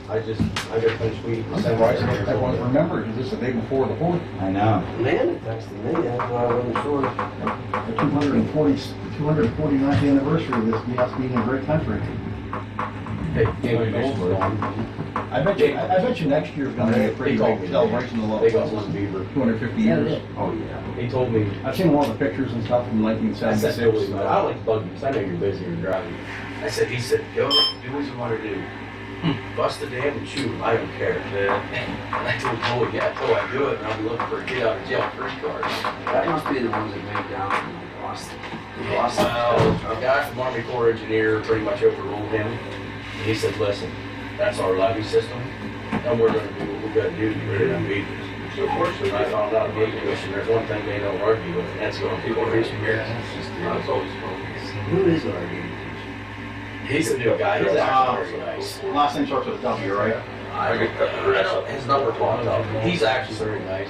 I got finished weeding. I want to remember, is this the day before the 4th? I know. Man, it texted me, that's why I wasn't sure. The 249th anniversary of this gas being a great country. Hey, I bet you next year's gonna be a pretty big celebration of They the got one beaver. 250 years. Oh, yeah. He told me, I've seen all the pictures and stuff from I said, 1976. I don't like to bug you, because I know you're busy, you're driving. He said, go, do what you want to do. Bust the dam and shoot him, I don't care. And I told Joey, yeah, until I do it, and I'll be looking for a get out of jail free card. That must be the ones that made down and lost. Well, a guy from Army Corps engineer pretty much overruled him. And he said, listen, that's our levee system, and we're gonna do what we gotta do to get rid of them beavers. So fortunately, I found out the game commission, there's one thing they don't argue with, and that's going to people reaching here. That's always fun. Who is our game? He's a new guy, he's actually very nice. Last name starts with a W, right? I don't, his number popped up. He's actually very nice.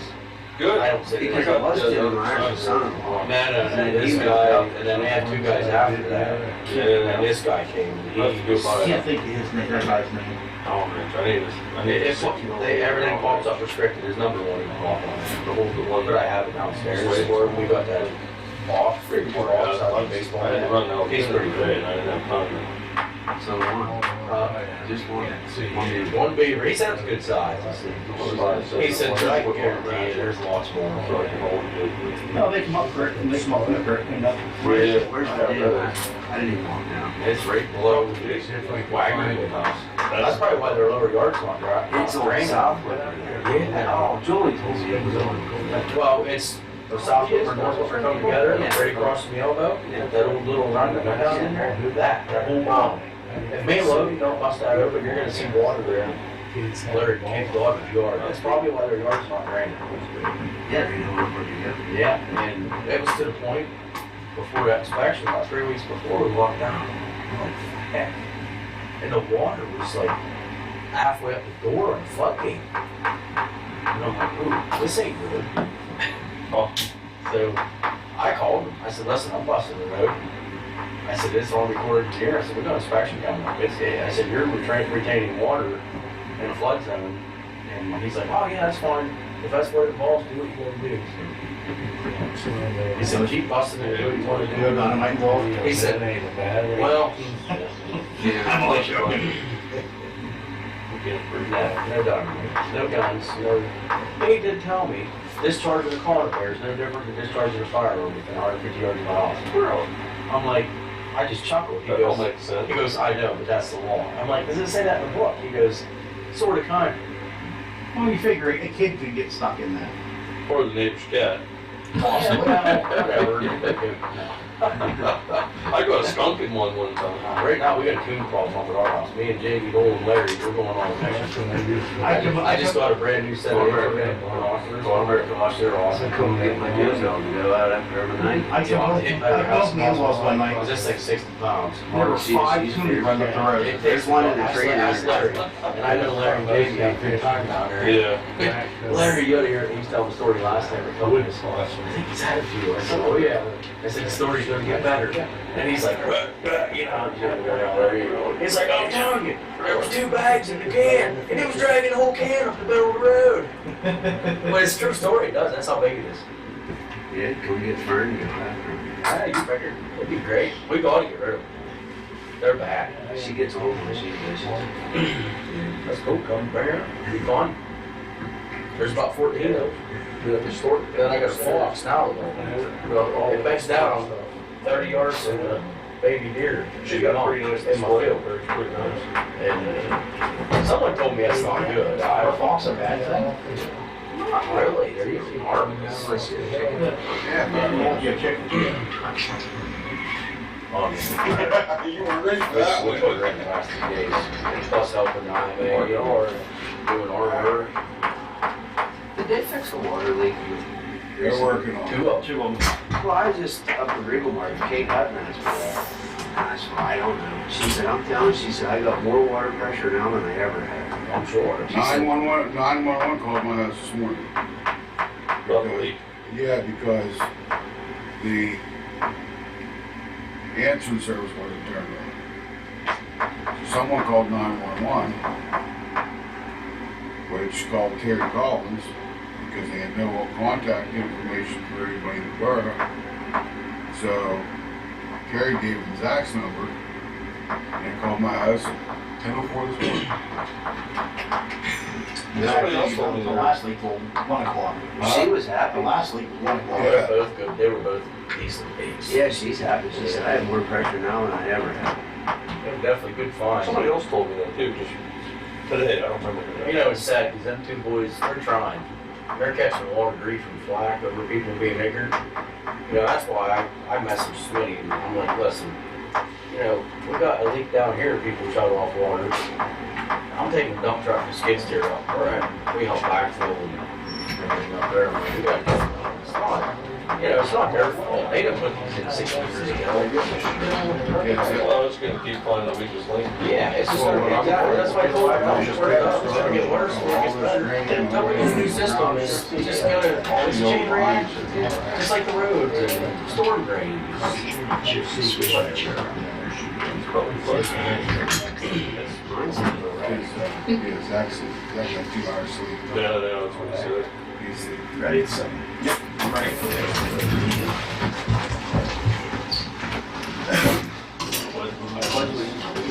Good. I don't say Because that. it was Jim Myers' son-in-law. No, this guy, and then they had two guys after that. And then this guy came. I can't think of his name, that guy's name. Oh, Rich, I need to. Everything pops up restricted, his number won't even pop on. The one that I have it downstairs, we got that off, pretty far off, so I baseball. I didn't run out. He's pretty good. I didn't have time. So one. Just one. One beaver, he said it's a good size. He said, I can guarantee you, there's lots more. No, they come up correct, and they come up in a correct cleaned up. Where's the dam? I didn't even walk down. It's right below Wagner house. That's probably why their lower yard's not dry. It's on Southwood. Yeah. Oh, Julie told me it was on. Well, it's the Southwood and Northwood are coming together, and right across from the elbow, that old little run that went down in there, that whole mile. If May Low, you don't bust that open, you're gonna see water there. Larry can't go up his yard. That's probably why their yard's not draining. Yeah, they know we're together. Yeah, and it was to the point before that inspection, about 3 weeks before, we walked down. I'm like, heck. And the water was like halfway up the door on the floodgate. And I'm like, ooh, this ain't good. Oh, so I called him. I said, listen, I'm busting the road. I said, it's Army Corps engineer. I said, we got inspection coming up. I said, you're retaining water in a flood zone. And he's like, oh yeah, that's fine. If that's what it involves, do what you want to do. He said, keep busting it, do what you want to do. Dynamite involved. He said, well, Yeah. no dynamite, no guns, no. But he did tell me, discharging a car repair is no different than discharging a firearm within 150 yards of my house. I'm like, I just chuckled. He That all goes, makes sense. I know, but that's the law. I'm like, does it say that in the book? He goes, sort of, kind of. Well, you figure a kid could get stuck in that. Or the neighbor's cat. Yeah, well, whatever. I got a skunk in one time. Right now, we got a coon problem up at our house. Me and Jamie, Noel, and Larry, we're going on next year. I just got a brand new set of American gosh, they're awesome. Come get my deals dog to go out after every night. I took both in-laws one night. Was this like 60 pounds? There were 5 tunas running up the road. There's one in the Ask tree. Larry, and I know Larry and Jamie got 3 times down there. Yeah. Larry, you ought to hear, he used to tell the story last time we told us. I think he's had a few. I said, oh yeah. I said, the story's gonna get better. And he's like, you know, he's like, I'm telling you, there was 2 bags in the can, and it was dragging the whole can up the middle of the road. But it's a true story, it does, that's how big it is. Yeah, come get Fern and go after her. Yeah, you figured, it'd be great. We gotta get rid of them. They're bad. She gets old when she's vicious. That's cool, come bring her, be fun. There's about 14 of those. Then I got a fox now, it backs down 30 yards from the baby deer. She got a pretty nice in my display. field. It's pretty nice. And someone told me that's not good. Are fox a bad thing? Not really, they're usually harmless. Yeah, chicken. You were ready for that one. The last 2 days. Plus helping the IMA or doing our work. Did they fix a water leak? They're working on it. 2 of them. Well, I was just up at Regal Mart, Kate Hutton asked for that. And I said, I don't know. She said, I'm telling you, she said, I got more water pressure now than I ever had. I'm sure. 911 called my house this morning. Probably. Yeah, because the answering service wasn't turned on. someone called 911, which called Terry Collins, because they had no contact information for anybody in the borough. So Terry gave him Zach's number, and they called my house 10:04 this morning. Somebody else told me The that. last leak was 1 o'clock. She was The happy. last leak was 1 o'clock. They were both good, they were both decent days. Yeah, she's happy. She said, I have more pressure now than I ever had. They were definitely good finds. Somebody else told me that too, just today, I don't remember. You know, it's sad, because them two boys, they're trying. They're catching a lot of grief and flack over people being ignorant. You know, that's why I messaged Smitty, and I'm like, listen, you know, we got a leak down here, people shut off water. I'm taking a dump truck and skid steer up, we help backfill and everything up there. I'm like, we gotta get it done. It's not, you know, it's not their fault. They didn't put these in 6 years ago. Well, it's gonna keep finding the weakest link. Yeah, it's just gonna be, exactly, that's why I told them, it's just where it goes. It's gonna get worse and it gets better. And tell me this new system is just gonna, it's a chain reaction, just like the roads and storm drains. Probably close. Mine's in the right. Yeah, Zach got 2 hours sleep. Yeah, that's what he said. He's Ready, it's 7. Yep, I'm ready.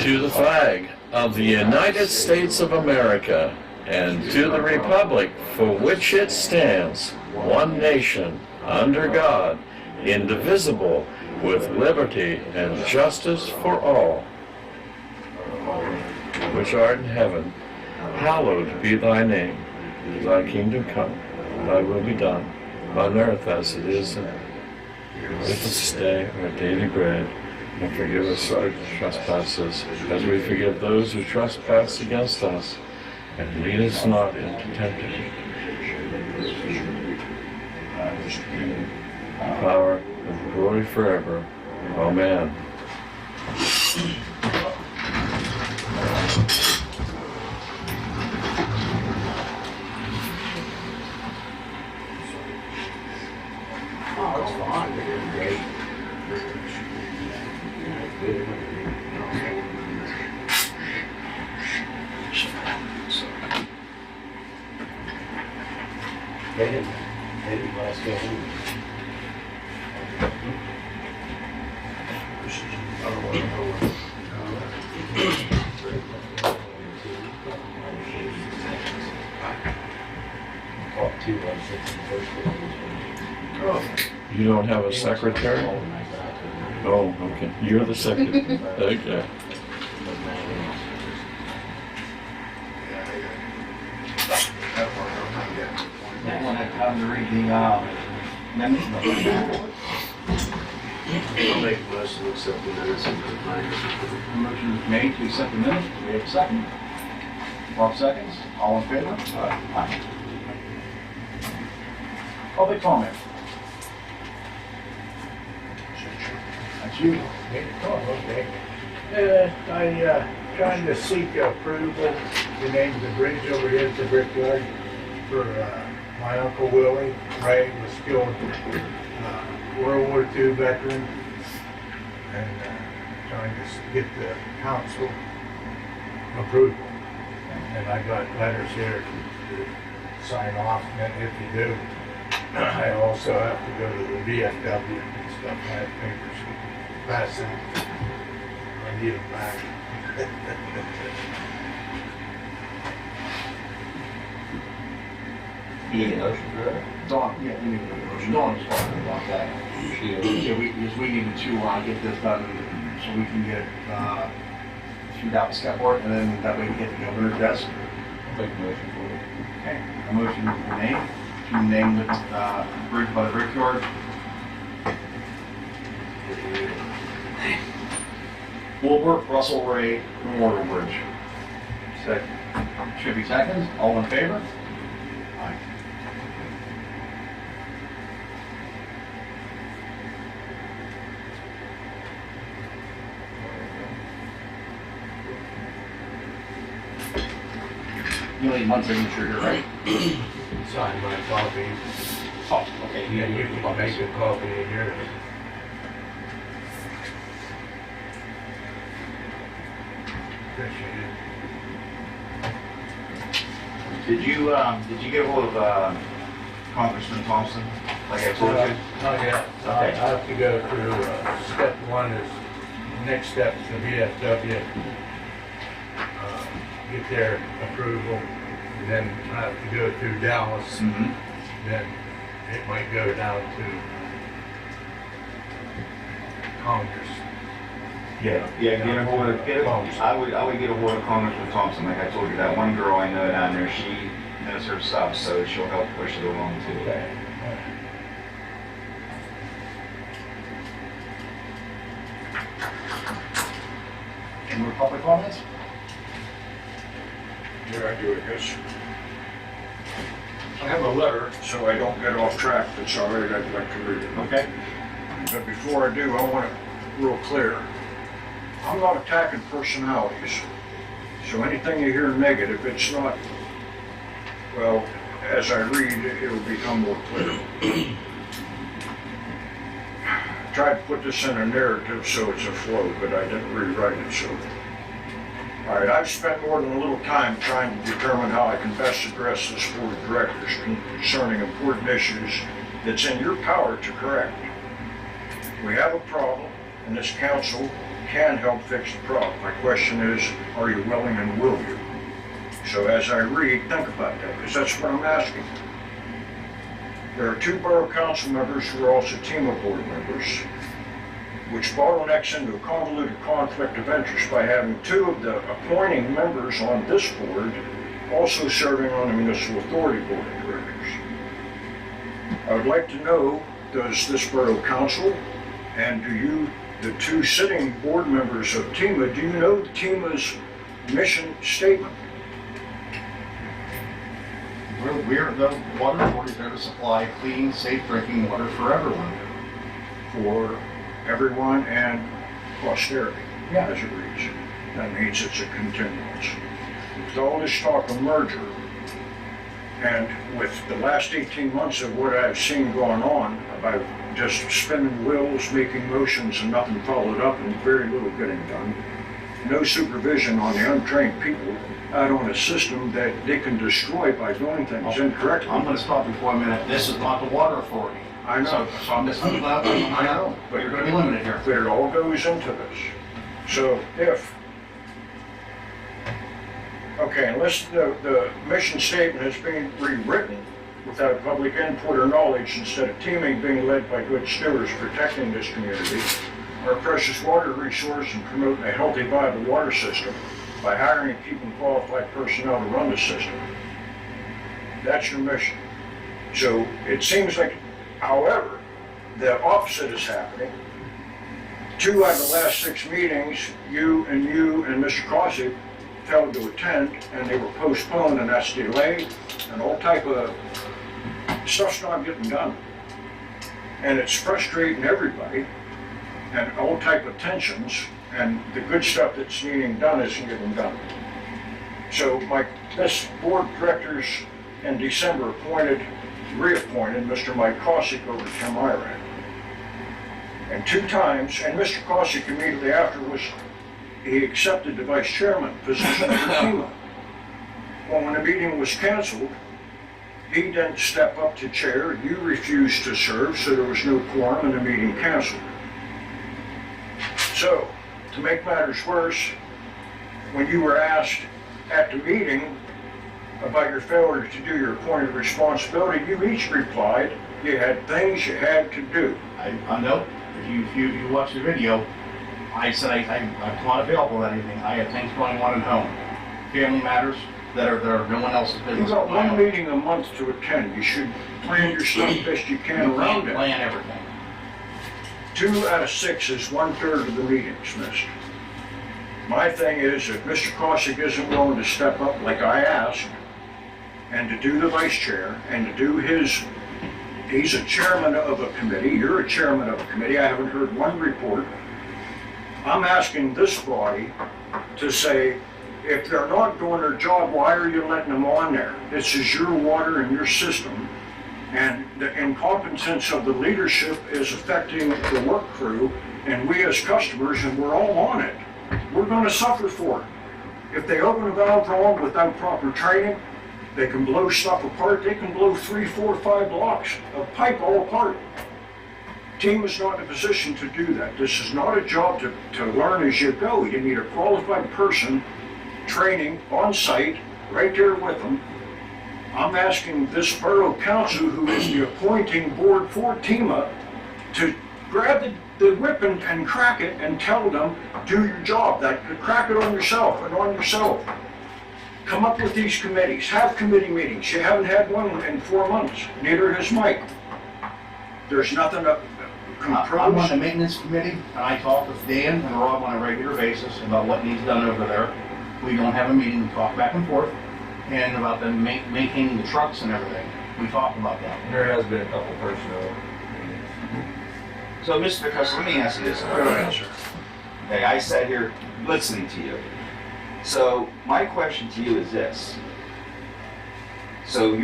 To the flag of the United States of America and to the republic for which it stands, one nation, under God, indivisible, with liberty and justice for all. Which art in heaven, hallowed be thy name. Thy kingdom come, thy will be done, on earth as it is in heaven. Give us this day our daily bread, and forgive us our trespasses, as we forgive those who trespass against us. And lead us not into temptation. Power and glory forever. Amen. Oh, it's fine, they're doing great. They didn't let us go home. Caught 2 on 6 in the first one. You don't have a secretary? Oh, okay. You're the secretary. Okay. Anyone have time to read the amendment? I'll make a motion to accept the minutes of the night. Motion is made to accept the minutes. Do we have a second? 12 seconds. All in favor? Aye. Public comment. That's you. Trying to seek approval to name the bridge over here at the Brickyard for my Uncle Willie. Ray was skilled World War II veteran, and trying to get the council approval. And I got letters here to sign off, and if you do, I also have to go to the VFW and stuff, I have papers to pass them. I need them back. You need a motion for that? Dawn, yeah, we need a motion. Dawn was talking about that. Yeah, because we needed to get this done so we can get through out the scaffold, and then that way we get the governor's desk. Make a motion for it. Okay, a motion for name, to name the bridge by the Brickyard. Wilbur Russell Ray Memorial Bridge. Second. Should be seconds. All in favor? Aye. You need one signature here, right? Sign my copy, Oh, okay. and you can make a copy of yours. This Did you get hold of Congressman Thompson, like I told you? Not yet. I have to go through, step one is, next step is the VFW. Get their approval, and then I have to go through Dallas, Mm-hmm. then it might go down to Congress. Yeah, get a hold of, I would get a hold of Congressman Thompson, like I told you, that one girl I know down there, she knows her stuff, so she'll help push it along too. Okay. Any more public comments? Yeah, I do, I guess. I have a letter, so I don't get off track, if it's all right, I'd like to read it. Okay. But before I do, I want it real clear. I'm not attacking personalities, so anything you hear negative, it's not, well, as I read, it will become more clear. I tried to put this in a narrative so it's a flow, but I didn't rewrite it, so. All right, I've spent more than a little time trying to determine how I can best address this board of directors concerning important issues that's in your power to correct. We have a problem, and this council can help fix the problem. My question is, are you willing and will you? So as I read, think about that, because that's what I'm asking. There are 2 borough council members who are also Tima board members, which bottlenecks into a convoluted conflict of interest by having 2 of the appointing members on this board also serving on the municipal authority board of directors. I would like to know, does this borough council and do you, the 2 sitting board members of Tima, do you know Tima's mission statement? We're the water authority there to supply clean, safe drinking water for everyone. For everyone and posterity, Yeah. as it reads. That means it's a continuance. With all this talk of merger, and with the last 18 months of what I've seen going on about just spinning wheels, making motions and nothing followed up and very little getting done, no supervision on the untrained people out on a system that they can destroy by doing things incorrectly. I'm gonna stop you for a minute. This is not the water authority. I know. So I'm just, I know, but you're gonna be limited here. But it all goes into this. So if, okay, unless the mission statement is being rewritten without public input or knowledge, instead of teaming being led by good stewards protecting this community, our precious water resource, and promoting a healthy, viable water system by hiring and keeping qualified personnel to run the system. That's your mission. So it seems like, however, the opposite is happening. 2 out of the last 6 meetings, you and Mr. Cossack failed to attend, and they were postponed, and that's delayed, and all type of stuff's not getting done. And it's frustrating everybody, and all type of tensions, and the good stuff that's needing done isn't getting done. So this board of directors in December reappointed Mr. Mike Cossack over Tim Iran. And 2 times, and Mr. Cossack immediately after he accepted the vice chairman position for Tima. Well, when the meeting was canceled, he didn't step up to chair, you refused to serve, so there was no quorum and the meeting canceled. So, to make matters worse, when you were asked at the meeting about your failure to do your appointed responsibility, you each replied you had things you had to do. I know, if you watch the video, I said I'm not available at anything. I have things going on at home. Family matters that are no one else's business. You've got 1 meeting a month to attend. You should plan your stuff best you can around it. Plan everything. 2 out of 6 is 1/3 of the meetings missed. My thing is, if Mr. Cossack isn't willing to step up like I asked, and to do the vice chair, and to do he's a chairman of a committee, you're a chairman of a committee, I haven't heard 1 report. I'm asking this body to say, if they're not doing their job, why are you letting them on there? This is your water and your system, and the incompetence of the leadership is affecting the work crew, and we as customers, and we're all on it. We're gonna suffer for it. If they open a valve wrong without proper training, They can blow stuff apart. They can blow 3, 4, 5 blocks of pipe all apart. Team is not in a position to do that. This is not a job to learn as you go. You need a qualified person training on site, right there with them. I'm asking this borough council, who is the appointing board for Tima, to grab the whip and crack it and tell them, do your job. Crack it on yourself and on yourself. Come up with these committees, have committee meetings. You haven't had one in 4 months, neither has Mike. There's nothing to I'm on compose. the maintenance committee, and I talk with Dan and Rob on a regular basis about what needs done over there. We don't have a meeting, we talk back and forth, and about the maintaining the trucks and everything. We talk about that. And there has been a couple personnel. So, Mr. McCusker, let me ask you this. Go ahead, sir. Okay, I sat here listening to you. So, my question to you is this. So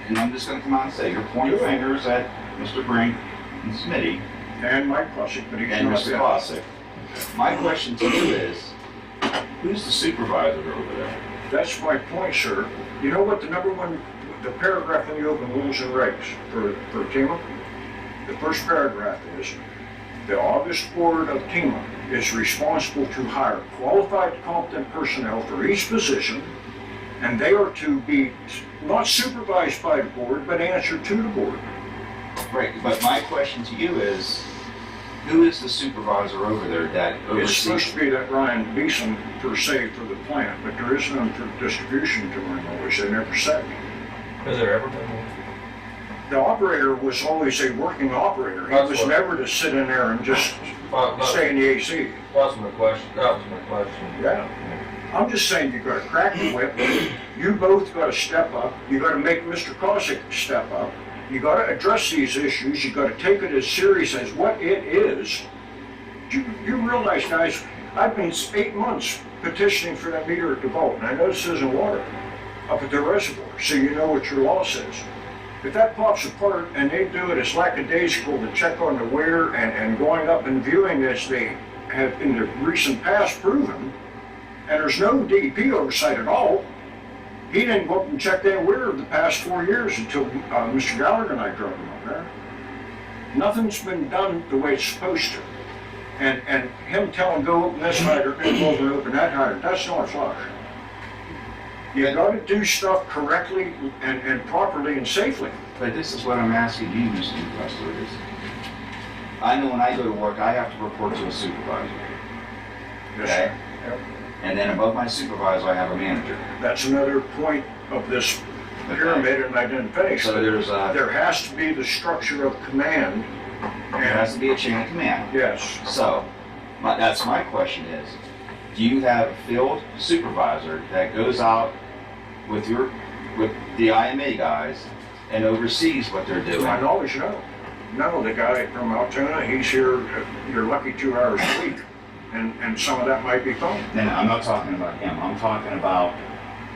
and I'm just gonna come out and say, you're pointing fingers at Mr. Brink and Smitty And Mike Clussick, but he's and not Mr. yet. Classic. My question to you is, who's the supervisor over there? That's my point, sir. You know what the the paragraph in the open rules and regs for Tima? The first paragraph is, the August board of Tima is responsible to hire qualified, competent personnel for each position, and they are to be not supervised by the board, but answer to the board. Right, but my question to you is, who is the supervisor over there that It's oversees? supposed to be that Ryan Beeson per se for the plant, but there is none for distribution to my knowledge. They never said. Has there ever been one? The operator was always a working operator. He That's was what- never to sit in there and just That stay in the AC. was my question. That was my question. Yeah. I'm just saying, you gotta crack the whip. You both gotta step up. You gotta make Mr. Cossack step up. You gotta address these issues. You gotta take it as serious as what it is. You realize, guys, I've been 8 months petitioning for that meter at the vault, and I know this isn't water up at the reservoir, so you know what your law says. If that pops apart and they do it as lackadaisical to check on the wear and going up and viewing as they have in the recent past proven, and there's no DEP oversight at all, he didn't go up and check that wear of the past 4 years until Mr. Gallagher and I drove him up there. Nothing's been done the way it's supposed to. And him telling go open this hydrant and go over and open that hydrant, that's not flush. You gotta do stuff correctly and properly and safely. But this is what I'm asking you, Mr. McCusker, is, I know when I go to work, I have to report to a supervisor, Yes, okay? sir. Yep. And then above my supervisor, I have a manager. That's another point of this pyramid, and I didn't finish. So There has to be the structure of command. there has to be a chain of command. Yes, So, that's my question is, do you have a field supervisor that goes out with the IMA guys and oversees what they're to doing? my knowledge, no. No, the guy from Altoona, he's here, you're lucky 2 hours a week, and some of that might be phone. And I'm not talking about him, I'm talking about,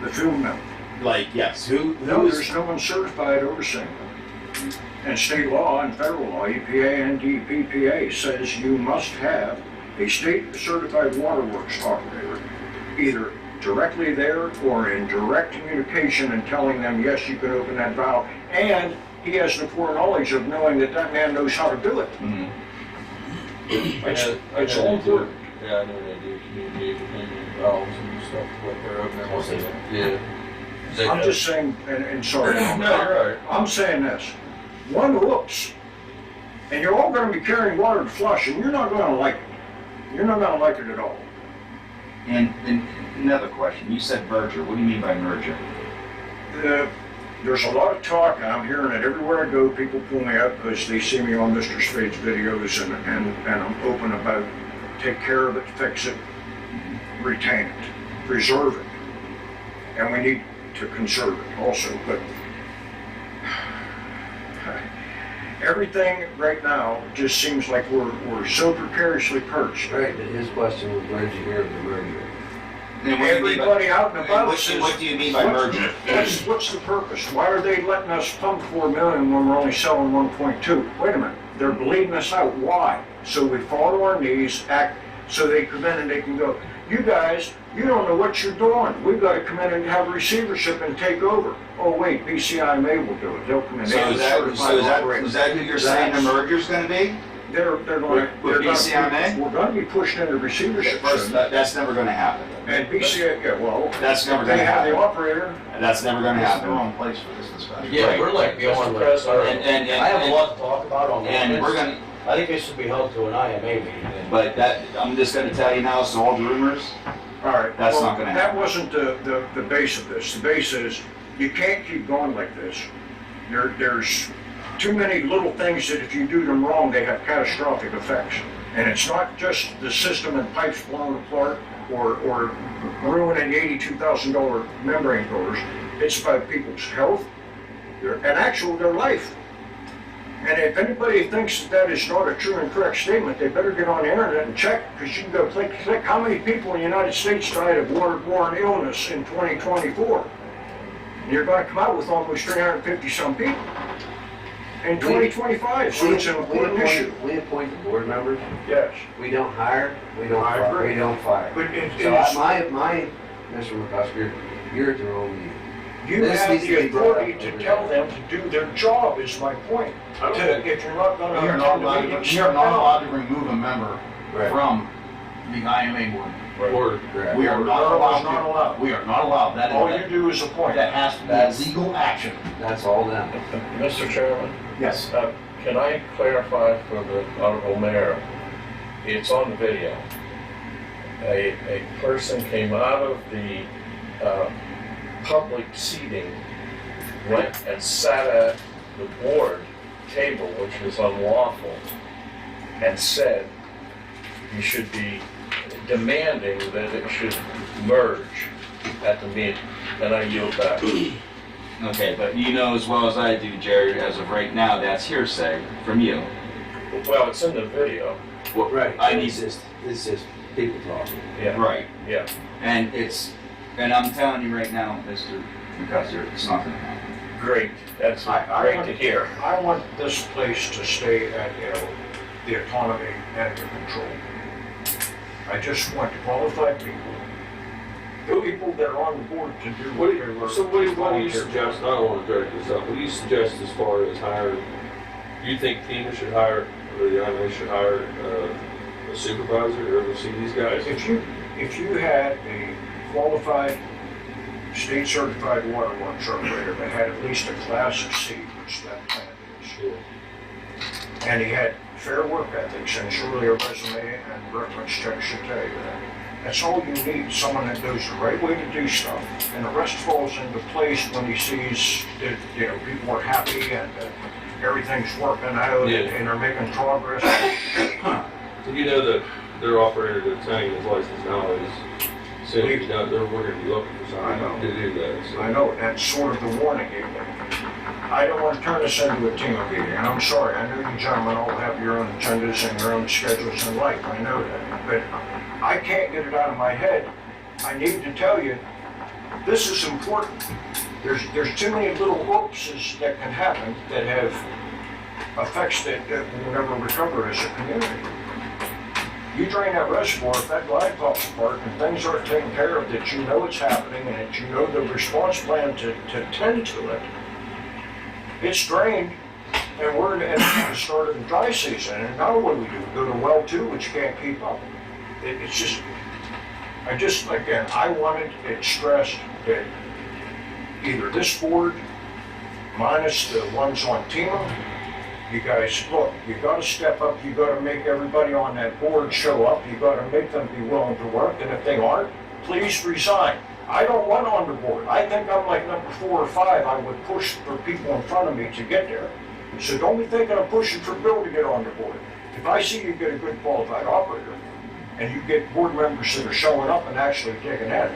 The field member. like, yes, who No, is, there's no one certified overseeing them. And state law and federal law, EPA and DPPA, says you must have a state certified waterworks operator, either directly there or in direct communication and telling them, yes, you can open that valve. And he has the foreknowledge of knowing that that man knows how to do it. Mhm. It's all important. Yeah, I know they do communicate with them and valves and stuff, what they're opening, what they, yeah. I'm just saying, and sorry, No, you're right. I'm saying this, one whoops, and you're all gonna be carrying water to flush, and you're not gonna like it. You're not gonna like it at all. and another question, you said merger, what do you mean by merger? There's a lot of talk, and I'm hearing it everywhere I go. People pull me up because they see me on Mr. Spade's videos, and I'm open about take care of it, fix it, retain it, preserve it. And we need to conserve it also, but everything right now just seems like we're so precariously perched. Right, but his question was, where did you hear of the merger? And what do you mean by- Everybody out and about What says. do you mean by merger? What's the purpose? Why are they letting us pump 4 million when we're only selling 1.2? Wait a minute, they're bleeding us out. Why? So we fall to our knees, act, so they come in and they can go, you guys, you don't know what you're doing. We've got to come in and have receivership and take over. Oh wait, BCIMA will do it. They'll come in. So They're is the that, certified is that who you're saying the merger's gonna be? They're going, With BCIMA? we're going to be pushed into receivership. First, that's never gonna happen. And BCIMA, yeah, well, That's never they gonna have the happen. operator. That's never gonna This is the happen. wrong place for this discussion. Yeah, we're like beyond like, sorry. And- I have a lot to talk about on that. And we're gonna, I think it should be held to an IMA meeting. but that, I'm just gonna tell you now, so all the rumors, All right. That's well, not gonna That happen. wasn't the base of this. The base is, you can't keep going like this. There's too many little things that if you do them wrong, they have catastrophic effects. And it's not just the system and pipes blown apart or ruining $82,000 membrane coaters. It's about people's health, and actual their life. And if anybody thinks that is not a true and correct statement, they better get on the internet and check, because you can go click how many people in the United States died of waterborne illness in 2024. And you're going to come out with almost 350 some people in 2025, so it's an important issue. We appoint the board members. Yes. We don't hire, we don't I fire, agree. we don't fire. But it So is, Mr. McCusker, you're at the wrong meeting. you this have needs to the be brought authority up to over tell there. them to do their job, is my point. If you're not going to You're not attend the allowed, meeting, you're step not down. allowed to remove a member Right. from the IMA board. Or, Correct. We are No, not it's allowed not allowed. to, we are not allowed, that All you is, do is appoint. that has to be That's- legal action. That's all them. Mr. Chairman, Yes. can I clarify for the Honorable Mayor? It's on the video. A person came out of the public seating, went and sat at the board table, which was unlawful, and said you should be demanding that it should merge at the meeting. And I yield back. okay, but you know as well as I do, Jerry, as of right now, that's hearsay from you. Well, it's in the video. Well, Right. I need, It's just people talking. Yeah. right, Yeah. and I'm telling you right now, Mr. McCusker, it's not gonna happen. Great. That's I great want- to hear. I want this place to stay at, the autonomy and the control. I just want qualified people, the people that are on the board to do What what do they you, were. so what do you volunteered suggest, for. I don't wanna drag this up, what do you suggest as far as hiring? You think Tima should hire, or the IMA should hire, a supervisor to oversee these guys? If you had a qualified, state certified waterworks operator that had at least a class C, which that plant is, Sure. and he had fair work ethics, and surely a resume and reference check should tell you that. That's all you need, someone that knows the right way to do stuff, and the rest falls into place when he sees that, people are happy and everything's working out Yeah. and they're making progress. And you know that their operator that's hanging his license now is, soon to be done, we're gonna be looking for I know. somebody to do that, so. I know, that's sort of the warning you give. I don't want to turn this into a Tima meeting, and I'm sorry, I know you gentlemen all have your own agendas and your own schedules in life, I know that, but I can't get it out of my head. I need to tell you, this is important. There's too many little oopses that can happen that have effects that we'll never recover as a community. You drain that reservoir, if that glide pops apart and things aren't taken care of, that you know it's happening and that you know the response plan to tend to it, it's drained and we're at the start of the dry season. And now what do? We go to well 2, which can't keep up. It's just, again, I wanted it stressed that either this board, minus the ones on Tima, you guys, look, you gotta step up, you gotta make everybody on that board show up, you gotta make them be willing to work, and if they aren't, please resign. I don't want on the board. I think I'm like number 4 or 5. I would push for people in front of me to get there. So don't be thinking I'm pushing for Bill to get on the board. If I see you get a good qualified operator, and you get board members that are showing up and actually taking in,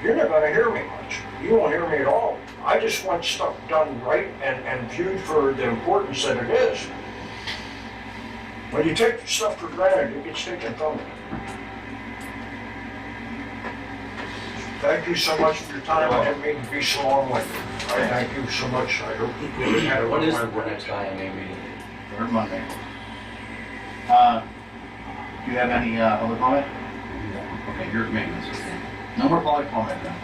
you're not gonna hear me much. You won't hear me at all. I just want stuff done right and viewed for the importance that it is. When you take stuff for granted, it gets taken from you. Thank you so much for your time. I didn't mean to be so long-winded. I thank you so much. I hope you had a when is the wonderful next IMA meeting? Third Monday. Do you have any other comment? Okay, you're at maintenance. No more public comment then.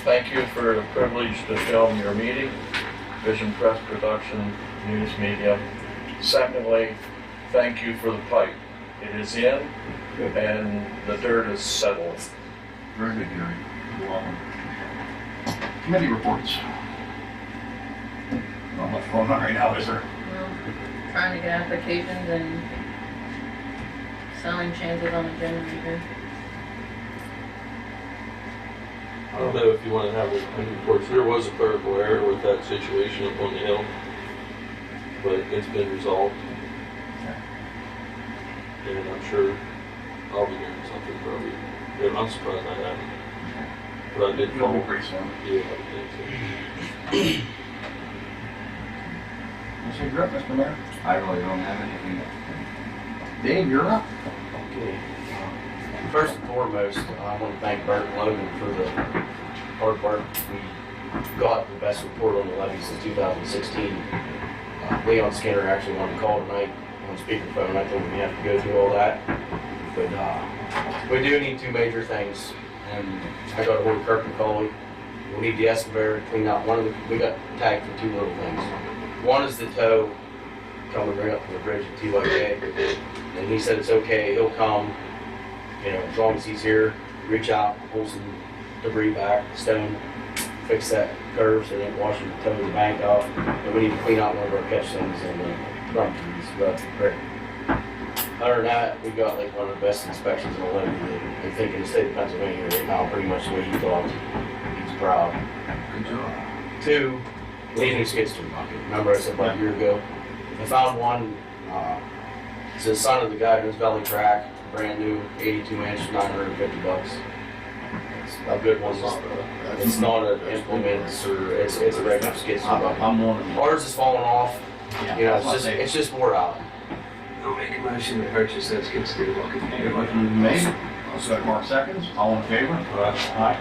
Thank you for the privilege to film your meeting, Vision Press Production, News Media. Secondly, thank you for the pipe. It is in and the dirt is settled. Very good, Gary. You're welcome. Committee reports. Not much going on right now, is there? Well, trying to get applications and selling chances on the generator. I don't know if you want to have a report. There was a clerical error with that situation up on the hill, but it's been resolved. And I'm sure I'll be hearing something probably. Yeah, I'm surprised I haven't. But I did It'll be call. pretty soon. Yeah, I think so. What's your grip, Mr. Mayor? I really don't have anything. Dave, you're up. Okay. First and foremost, I want to thank Bert and Logan for the hard work. We got the best report on the levy since 2016. Leon Skinner actually wanted to call tonight on speakerphone. I told him we have to go through all that. But we do need two major things. And I got a hold of Kirk and Coley. We need the excavator to clean out one of the, we got tagged for two little things. One is the tow coming right up from the bridge at TYK. And he said it's okay, he'll come, you know, as long as he's here, reach out, pull some debris back, stone, fix that curve so they ain't washing the toe of the bank off. And we need to clean out one of our catch things in the front trees, but great. Other than that, we got like one of the best inspections in the levy. I think in the state of Pennsylvania right now, pretty much the way he thought. He's proud. Good job. Two, we need a new skid steer bucket. Remember I said about a year ago? I found one, it's the son of the guy who's Valley Track, brand new, 82-inch, $950. It's a good one. It's not an implement or it's a regular skid steer bucket. I'm one of them. Ours is falling off. Yeah, You know, that's what I say. it's just wore out. I'll make a motion to purchase that skid steer bucket. Okay, motion made. I'll second. Mark seconds. All in favor? Aye.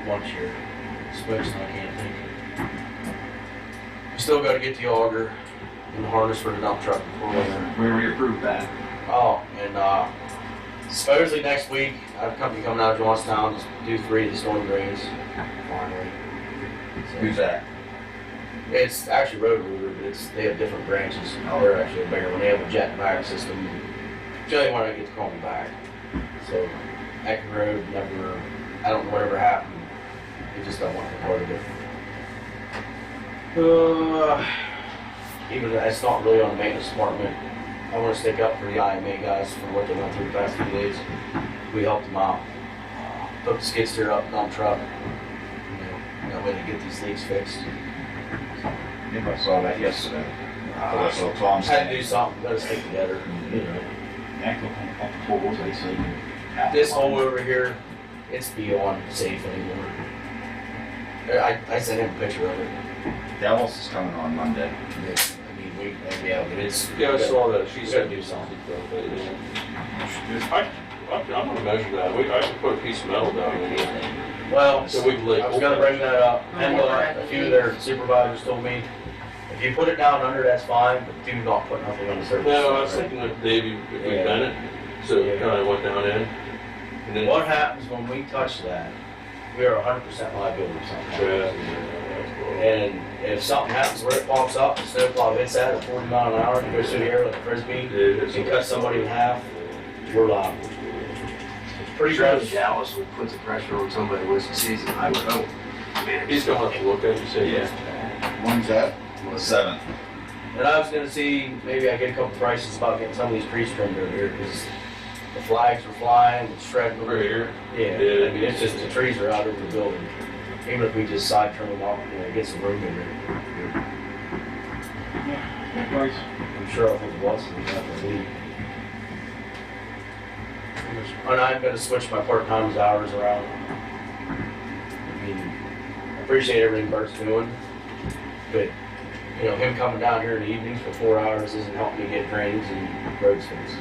Once your switch, and I can't think. Still gotta get the auger and the harness for the dump truck before winter. We already approved that. Oh, and supposedly next week, I have a company coming out of Johnstown to do 3 of the storm drains. Finally. So, Who's that? it's actually road rooter, but they have different branches. They're actually a bigger one. They have a jet back system. Generally, when I get to call me back. So, Ecken Road never, I don't know whatever happened. They just don't want to be part of it. Even it's not really on the maintenance department. I want to stick up for the IMA guys for what they went through the past few days. We helped them out. Took the skid steer up, dump truck. You know, that way to get these leaks fixed. I think I saw that yesterday. That's what Tom Had to do said. something, gotta stick together, you know. Tools, they say. This hole over here, it's beyond safe anymore. I sent him a picture of it. Dallas is coming on Monday. I mean, yeah, but it's. Yeah, I saw that. She We said gotta do something. I'm gonna measure that. I can put a piece of metal down in here. Well, So we can lay. I was gonna bring that up, and a few of their supervisors told me, if you put it down under, that's fine, but do not put nothing on the surface. No, I was thinking that Davey, if we Yeah. bent it, so it kinda went down in. And then. What happens when we touch that, we are 100% liability for something. Yeah. And if something happens where it pops up, the snowplow hits that at 40 miles an hour, and goes through the air like a frisbee, and cuts somebody in half, we're liable. It's pretty Sure, gross. Dallas will put the pressure on somebody who wins the season, I would hope. Man, He's gonna have to look at it and say, Yeah. When's that? The 7th. And I was gonna see, maybe I get a couple prices about getting some of these trees trimmed over here, because the flags are flying, it's shredding over over here. Yeah, Yeah. I mean, it's just, the trees are out over the building. Even if we just side trim them off, you know, get some room in there. Right. I'm sure I'll think once and have to leave. And I'm gonna switch my part-time hours around. I mean, I appreciate everything Bert's doing, but, you know, him coming down here in the evenings for 4 hours isn't helping me get drains and road fixed.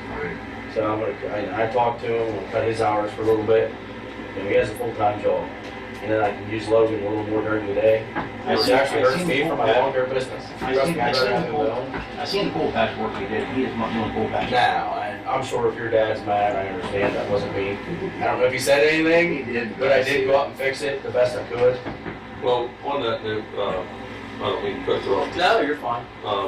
So I'm gonna, I talked to him, we'll cut his hours for a little bit, and he has a full-time job. And then I can use Logan a little more during the day. It actually hurts me for my long-term business. Trust me, I'd rather have him at home. I seen the coal patch work he did. He is not doing coal patch. Now, I'm sure if your dad's mad, I understand, that wasn't me. I don't know if he said anything, He did. but I did go out and fix it the best I could. Well, on that note, I don't mean to cut you off. No, you're fine.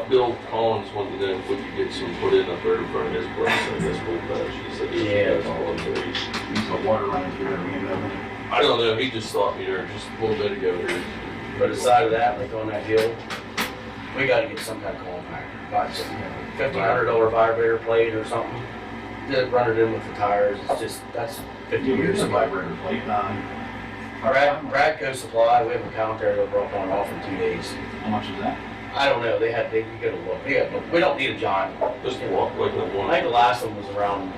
Bill Collins wanted to know if we could get some put in up there in front of his place, I guess, real fast. He said there's some volunteers. Use the water running through there, you know. I don't know, he just stopped me there just a little bit ago here. But aside of that, like on that hill, we gotta get some kind of compactor. Buy some, $1,500 vibrator plate or something. Just run it in with the tires. It's just, that's 50 You years use a ago. vibrator plate, Bradco Supply, we have an account there that broke on off in 2 days. how much is that? I don't know, you gotta look. We don't need a giant. Just walk like that I one. think the last one was around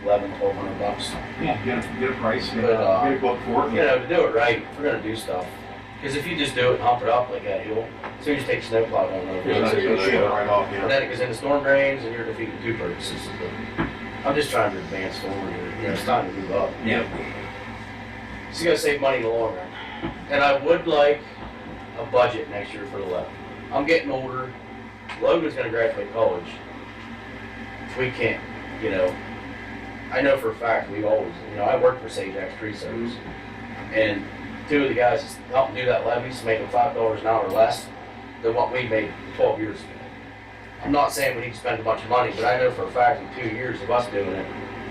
$1,100-1,200. Yeah, get a price, get But, a quote for it. You know, to do it right, if we're gonna do stuff. Because if you just do it and hump it up like that hill, as soon as you take snowplow going over Yeah, it, that's Shake it right off, and yeah. then it goes into storm drains and you're defeating two purposes. I'm just trying to advance forward here. You know, it's time to move up. Yeah. So you gotta save money in the long run. And I would like a budget next year for the levy. I'm getting older. Logan's gonna graduate college. If we can't, you know, I know for a fact we've always, you know, I worked for Sage X Tree Service. And two of the guys that's helping do that levy's making $5 an hour less than what we made 12 years ago. I'm not saying we need to spend a bunch of money, but I know for a fact in 2 years of us doing it,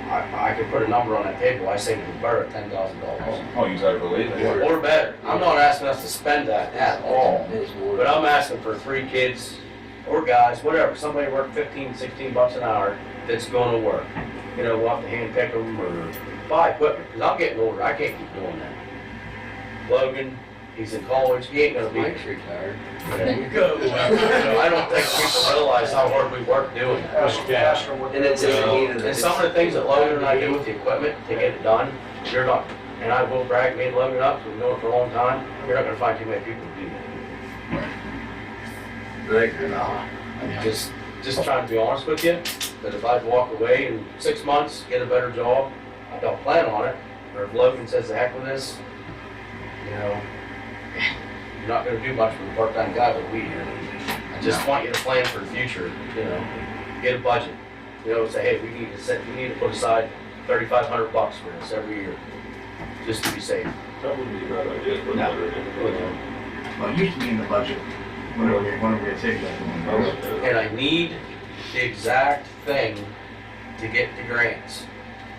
I could put a number on that table, I saved the borough $10,000. Oh, you better believe it. Or better. I'm not asking us to spend that at all, but I'm asking for 3 kids or guys, whatever, somebody work 15, 16 bucks an hour that's gonna work. You know, we'll have to hand pick them or buy equipment, because I'm getting older, I can't keep doing that. Logan, he's in college, he ain't gonna be. Mike's retired. There you go. You know, I don't think people realize how hard we work doing it. Ask her what And it's in the heat of the. And some of the things that Logan and I do with the equipment to get it done, you're not, and I will brag me and Logan up, we've known it for a long time, you're not gonna find too many people to do that. Just trying to be honest with you, that if I'd walk away in 6 months, get a better job, I don't plan on it, or if Logan says the heck with this, you know, you're not gonna do much with a part-time guy like we do. I just want you to plan for the future, you know, get a budget. You know, say, hey, we need to put aside $3,500 for this every year, just to be safe. That wouldn't be a bad idea, but No. You know. Well, it used to be in the budget, whenever we take that. And I need the exact thing to get the grants,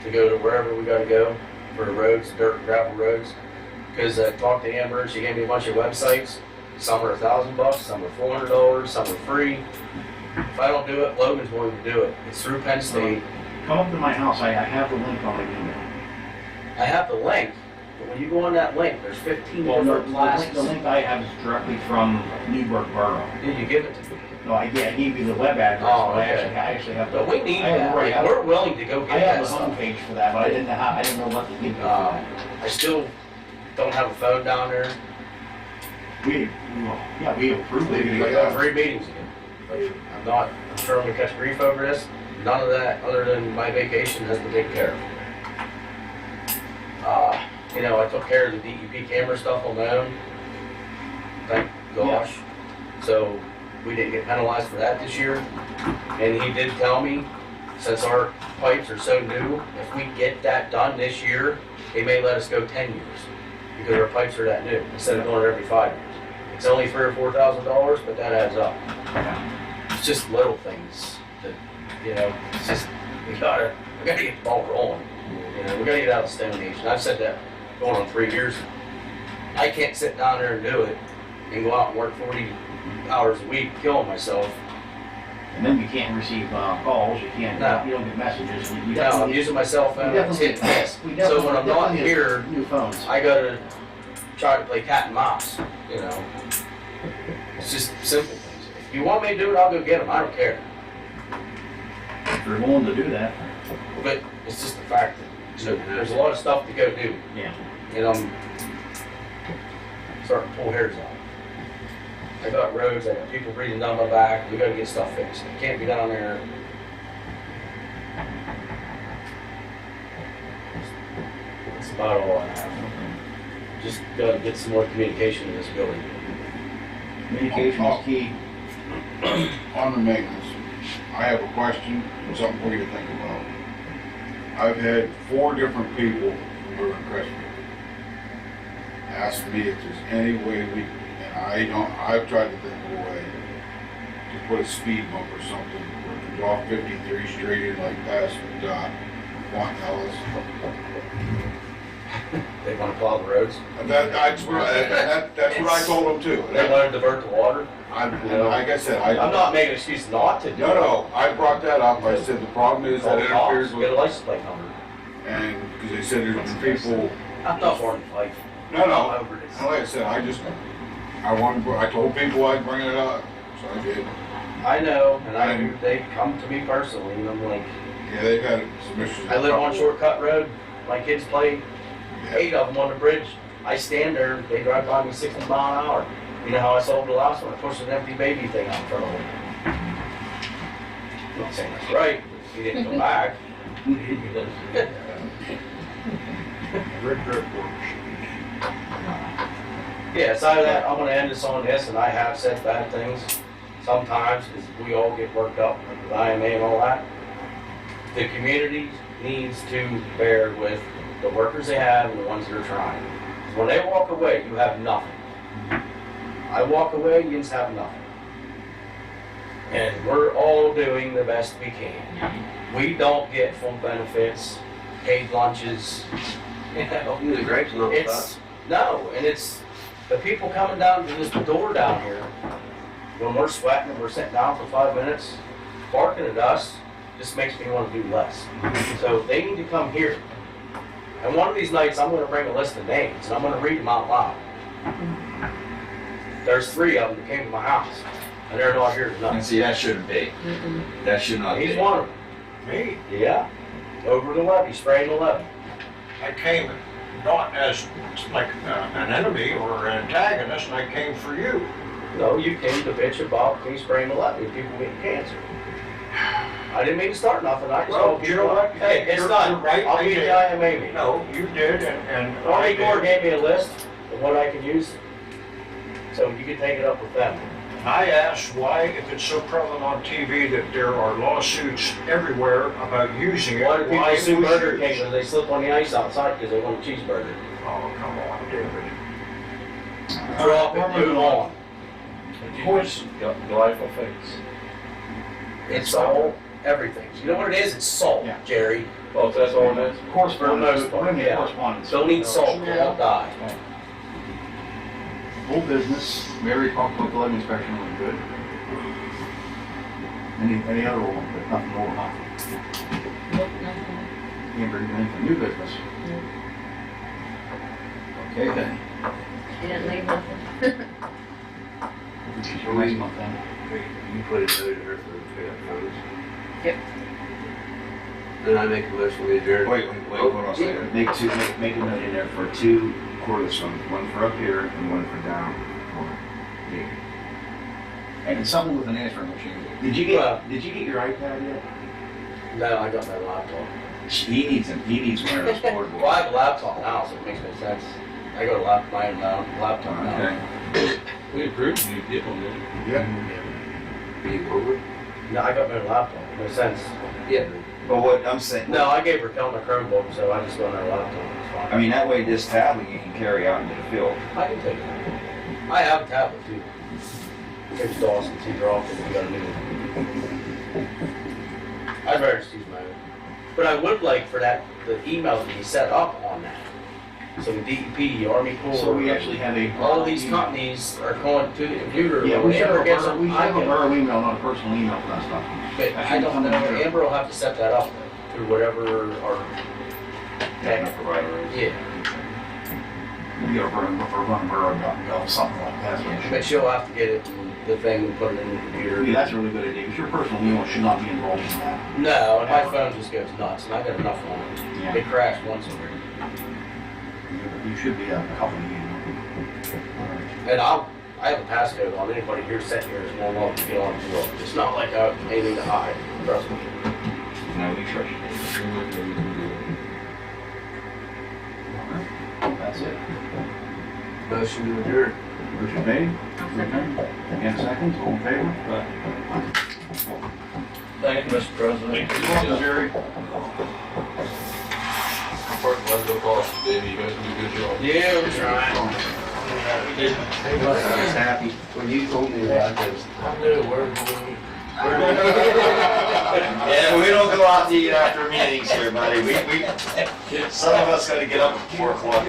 to go to wherever we gotta go for the roads, dirt and gravel roads. Because I talked to Amber, she gave me a bunch of websites. Some are $1,000, some are $400, some are free. If I don't do it, Logan's going to do it. It's through Penn State. Come up to my house, I have the link on my email. I have the link, but when you go on that link, there's 15 different The classes. link I have is directly from Newburgh Borough. Did you give it to me? No, I gave you the web address, Oh, but okay. I actually have. But we need I have that. the right- Like, we're willing to go I get have that the stuff. homepage for that, but I didn't know what to give you for that. I still don't have a phone down there. We approved it. We got 3 meetings again. I'm sure I'm gonna catch grief over this. None of that, other than my vacation, has been taken care of. You know, I took care of the DEP camera stuff on my own. Thank gosh. So we didn't get penalized for that this year. And he did tell me, since our pipes are so new, if we get that done this year, he may let us go 10 years. Because our pipes are that new, instead of going every 5 years. It's only $3,000 or $4,000, but that adds up. It's just little things that, you know, it's just, we gotta get the ball rolling. You know, we gotta get out of stagnation. I've said that going on 3 years. I can't sit down there and do it and go out and work 40 hours a week, killing myself. And then you can't receive calls, you can't, No. you don't get messages. We No, I'm definitely- using my cell we phone, it's hit and miss. we So when I'm not definitely here, New phones. I gotta try to play cat and mouse, you know. It's just simple things. If you want me to do it, I'll go get them, I don't care. If you're willing to do that. But it's just the fact that, you know, there's a lot of stuff to go do. Yeah. And I'm starting to pull hairs out. I got roads, I got people breathing down my back, we gotta get stuff fixed. I can't be down there. That's about all I have. Just gotta get some more communication in this building. Communication is key. On the maintenance, I have a question and something for you to think about. I've had 4 different people from River Crestwood ask me if there's any way I've tried to think of a way to put a speed bump or something where it could off 53 straight in like past Quantin Ellis. They want to plow the roads. That's what I told them too. They want to divert the water. Like I said, I'm not making an excuse not to do it. No, I brought that up. I said the problem is that it interferes Get a with, license plate number. and because they said there's been people. I'm not for the fight. No, Over this. like I said, I told people I'd bring it up, so I did. I know, and they come to me personally, and I'm like, Yeah, they've had some issues. I live on Shortcut Road. My kids play, Yeah. 8 of them on the bridge. I stand there, they drive by me 60 miles an hour. You know how I solved the last one? I pushed an empty baby thing out in front of them. I'm not saying that's right, but he didn't come back. Rick works. Yeah, so I'm gonna end this on this, and I have said bad things sometimes, because we all get worked up with IMA and all that. The community needs to bear with the workers they have and the ones that are trying. 'Cause when they walk away, you have nothing. I walk away, you just have nothing. And we're all doing the best we can. We don't get full benefits, paid lunches, you know. The grapes not It's, no, and it's the people coming down to this door down here, when we're sweating and we're sitting down for 5 minutes, barking at us, just makes me want to do less. So they need to come here. And one of these nights, I'm gonna bring a list of names, and I'm gonna read them out loud. There's 3 of them that came to my house, and they're not here And tonight. see, that shouldn't be. That should not be. He's one of them. Me, Yeah. Over the levee, spraying the levee. I came not as like an enemy or an antagonist, I came for you. No, you came to bitch about me spraying the levee, people getting cancer. I didn't mean to start nothing, I just Well, told you people, know what? hey, it's You're done. right, I'll I be at did. the IMA meeting. No, you did, and I Army Corps did. gave me a list of what I can use, so you can take it up with them. I asked why, if it's so prevalent on TV that there are lawsuits everywhere about using it, Why do people why it sue was Burger used. King when they slip on the ice outside because they want a cheeseburger? Oh, come on, David. Drop it, move on. Of course, glyphosate. It's all, everything. You know what it is? It's salt, Yeah. Jerry. Oh, that's all it is? Correspondence, part, we're in the yeah. correspondence. Don't eat salt, you won't die. Old business, Mary talked about the levy inspection, was good. Any other one, but nothing more, huh? Nope, nothing. Can't bring anything new business. Okay then. She didn't leave nothing. Your next month then. You put a note in there for the pickup funds. Yep. Then I make a motion we adjourn. Wait, hold on a second. Make a note in there for 2 cordless ones, one for up here and one for down. Here. And someone with an answering machine. Did you get your iPad yet? No, I got my laptop. He needs one of those portable. Well, I have a laptop now, so it makes no sense. I go to my own laptop now. Okay. We approved you to get one, didn't we? Yeah. Be over. No, I got my own laptop. No sense. Yeah. But what I'm saying, No, I gave Raquel my Chromebook, so I just go on her laptop. It's fine. I mean, that way this tablet you can carry out into the field. I can take it. I have a tablet too. It's Dawson, he's off, and we got a new one. I'd rather just use my own. But I would like for that, the email to be set up on that. So the DEP, Army Corps. So we actually have a. All these companies are going to the computer. Yeah, we should have Amber gets a them. borough email, not a personal email for that stuff. But I don't know, Amber will have to set that up through whatever our That provider is. yeah. We get a borough.gov, something like that. But she'll have to get it in the thing and put it in the computer. Yeah, that's a really good idea, because your personal email should not be involved in that. No, and my phone just goes nuts, and I got enough on it. Yeah. It crashed once already. You should be a company email. And I have a passcode on anybody here sitting here is more than welcome to get on it. Well, it's not like I have anything to hide, trust me. No, we trust you. That's it. Motion to adjourn. Motion made. And second, all in favor? Thank you, Mr. President. You're welcome, Jerry. I'm part of the cost, Davey, you guys do a good job. Yeah, we're trying. I was happy when you told me about this. I knew, where did we? Yeah, we don't go out to eat after meetings here, buddy. Some of us gotta get up at 4 o'clock.